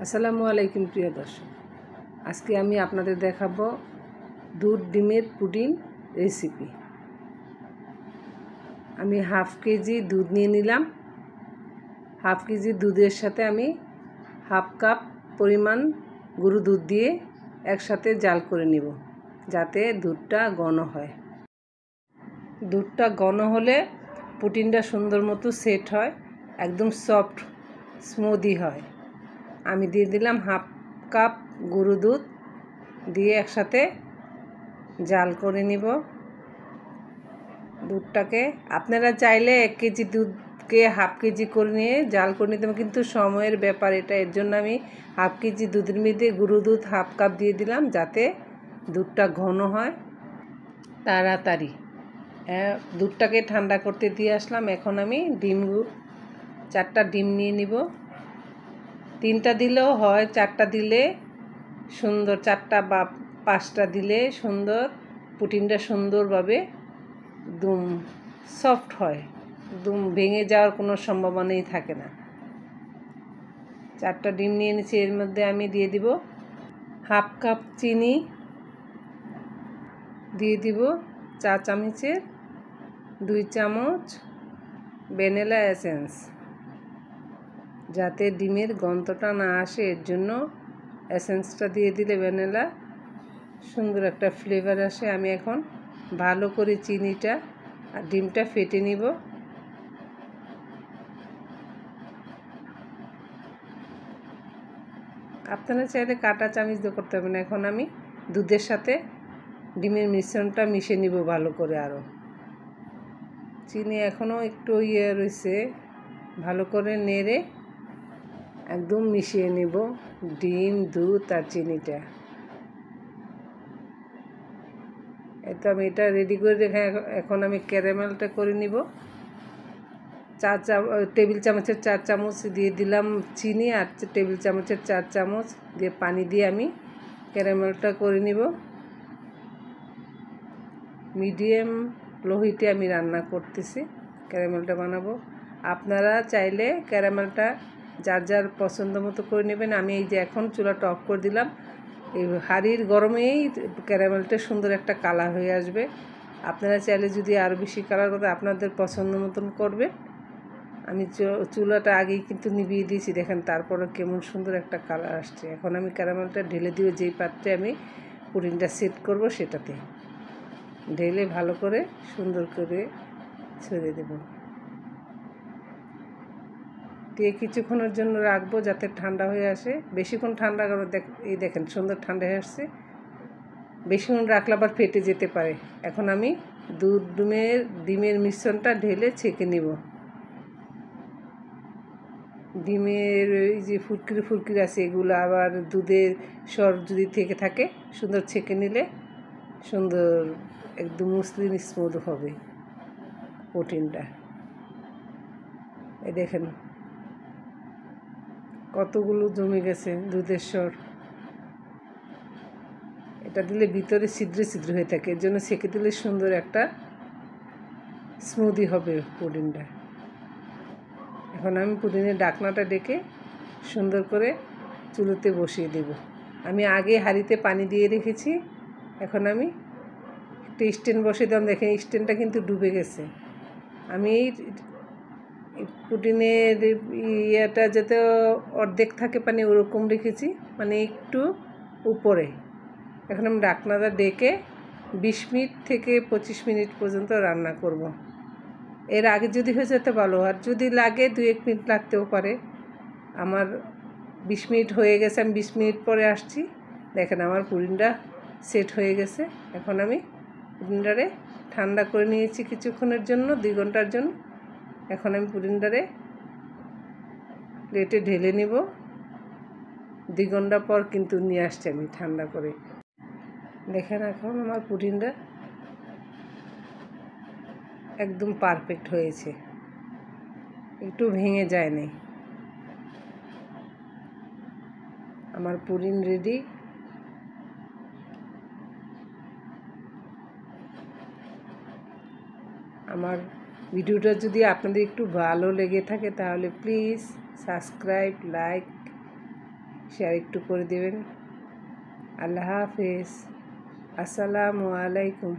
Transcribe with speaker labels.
Speaker 1: আসসালামু আলাইকুম প্রিয় দর্শক, আজকে আমি আপনাদের দেখাবো দুধ ডিমের পুডিং রেসিপি। আমি হাফ কেজি দুধ নিয়ে নিলাম। হাফ কেজি দুধের সাথে আমি হাফ কাপ পরিমাণ গরু দুধ দিয়ে একসাথে জাল করে নিব, যাতে দুধটা ঘন হয়। দুধটা ঘন হলে পুডিংটা সুন্দর মতো সেট হয়, একদম সফট স্মুদি হয়। আমি দিয়ে দিলাম হাফ কাপ গরু দুধ দিয়ে একসাথে জাল করে নিব দুধটাকে। আপনারা চাইলে 1 কেজি দুধকে হাফ কেজি করে নিয়ে জাল করে নিতে, কিন্তু সময়ের ব্যাপার এটা। এর জন্য আমি হাফ কেজি দুধের মধ্যে গরু দুধ হাফ কাপ দিয়ে দিলাম, যাতে দুধটা ঘন হয় তাড়াতাড়ি। দুধটাকে ঠান্ডা করতে দিয়ে আসলাম। এখন আমি 4টা ডিম নিয়ে নিব। 3টা দিলেও হয়, 4টা দিলে সুন্দর, 4টা বা 5টা দিলে সুন্দর, পুডিংটা সুন্দরভাবে একদম সফট হয়, একদম ভেঙে যাওয়ার কোনো সম্ভাবনাই থাকে না। 4টা ডিম নিয়ে নিয়েছি। এর মধ্যে আমি দিয়ে দিব হাফ কাপ চিনি, দিয়ে দিব চা চামচের 2 চামচ ভ্যানিলা এসেন্স, যাতে ডিমের গন্ধটা না আসে। এর জন্য এসেন্সটা দিয়ে দিলে ভ্যানিলা সুন্দর একটা ফ্লেভার আসে। আমি এখন ভালো করে চিনিটা আর ডিমটা ফেটে নিব। আপনারা চাইলে কাঁটা চামচ দিয়ে করতে হবে না। এখন আমি দুধের সাথে ডিমের মিশ্রণটা মিশিয়ে নিব ভালো করে। আরও চিনি এখনও একটু রয়েছে, ভালো করে নেড়ে একদম মিশিয়ে নিব ডিম, দুধ আর চিনিটা। তো আমি এটা রেডি করে রেখে এখন আমি ক্যারামেলটা করে নিব। টেবিল চামচের 4 চামচ দিয়ে দিলাম চিনি, আর টেবিল চামচের 4 চামচ দিয়ে পানি দিয়ে আমি ক্যারামেলটা করে নিব। মিডিয়াম লো হিটে আমি রান্না করতেছি, ক্যারামেলটা বানাবো। আপনারা চাইলে ক্যারামেলটা যার যার পছন্দ মতো করে নেবেন। আমি এই যে এখন চুলাটা অফ করে দিলাম। এই হাঁড়ির গরমেই ক্যারামেলটা সুন্দর একটা কালার হয়ে আসবে। আপনারা চাইলে যদি আরও বেশি কালার করতে আপনাদের পছন্দ মতন করবেন। আমি চুলাটা আগেই কিন্তু নিভিয়ে দিয়েছি, দেখেন, তারপরে কেমন সুন্দর একটা কালার আসছে। এখন আমি ক্যারামেলটা ঢেলে দিব যেই পাত্রে আমি পুডিংটা সেট করব, সেটাতে ঢেলে ভালো করে সুন্দর করে ছড়িয়ে দেব। দিয়ে কিছুক্ষণের জন্য রাখবো যাতে ঠান্ডা হয়ে আসে। বেশিক্ষণ ঠান্ডা করে এই দেখেন সুন্দর ঠান্ডা হয়ে আসছে। বেশিক্ষণ রাখলে আবার ফেটে যেতে পারে। এখন আমি ডিমের মিশ্রণটা ঢেলে ছেঁকে নিব। ডিমের এই যে ফুটকিরি আছে, এগুলো আবার দুধের সর যদি থেকে থাকে সুন্দর ছেঁকে নিলে সুন্দর একদম মসৃণ স্মুথ হবে পুডিংটা। এই দেখেন কতগুলো জমে গেছে দুধের সর। এটা দিলে ভিতরে ছিদ্র ছিদ্র হয়ে থাকে, এর জন্য ছেঁকে দিলে সুন্দর একটা স্মুদি হবে পুডিংটা। এখন আমি পুডিংয়ের ঢাকনাটা ডেকে সুন্দর করে চুলোতে বসিয়ে দেব। আমি আগে হাঁড়িতে পানি দিয়ে রেখেছি। এখন আমি একটা স্ট্যান্ড বসিয়ে দিলাম। দেখেন স্ট্যান্ডটা কিন্তু ডুবে গেছে। আমি এই পুডিংয়ের ইয়েটা যাতে অর্ধেক থাকে পানি, ওরকম রেখেছি, মানে একটু উপরে। এখন আমি ঢাকনাটা ডেকে 20 মিনিট থেকে 25 মিনিট পর্যন্ত রান্না করব। এর আগে যদি হয়ে যেতে ভালো, আর যদি লাগে 2-1 মিনিট লাগতেও পারে। আমার 20 মিনিট হয়ে গেছে, আমি 20 মিনিট পরে আসছি। দেখেন আমার পুডিংটা সেট হয়ে গেছে। এখন আমি পুডিংটারে ঠান্ডা করে নিয়েছি কিছুক্ষণের জন্য, 2 ঘন্টার জন্য। এখন আমি পুডিংটারে প্লেটে ঢেলে নিব। 2 ঘন্টা পর কিন্তু নিয়ে আসছি আমি ঠান্ডা করে। দেখেন এখন আমার পুডিংটা একদম পারফেক্ট হয়েছে, একটু ভেঙে যায়নি। আমার পুডিং রেডি। আমার ভিডিওটা যদি আপনাদের একটু ভালো লেগে থাকে তাহলে প্লিজ সাবস্ক্রাইব, লাইক, শেয়ার একটু করে দেবেন। আল্লাহ হাফেজ। আসসালামু আলাইকুম।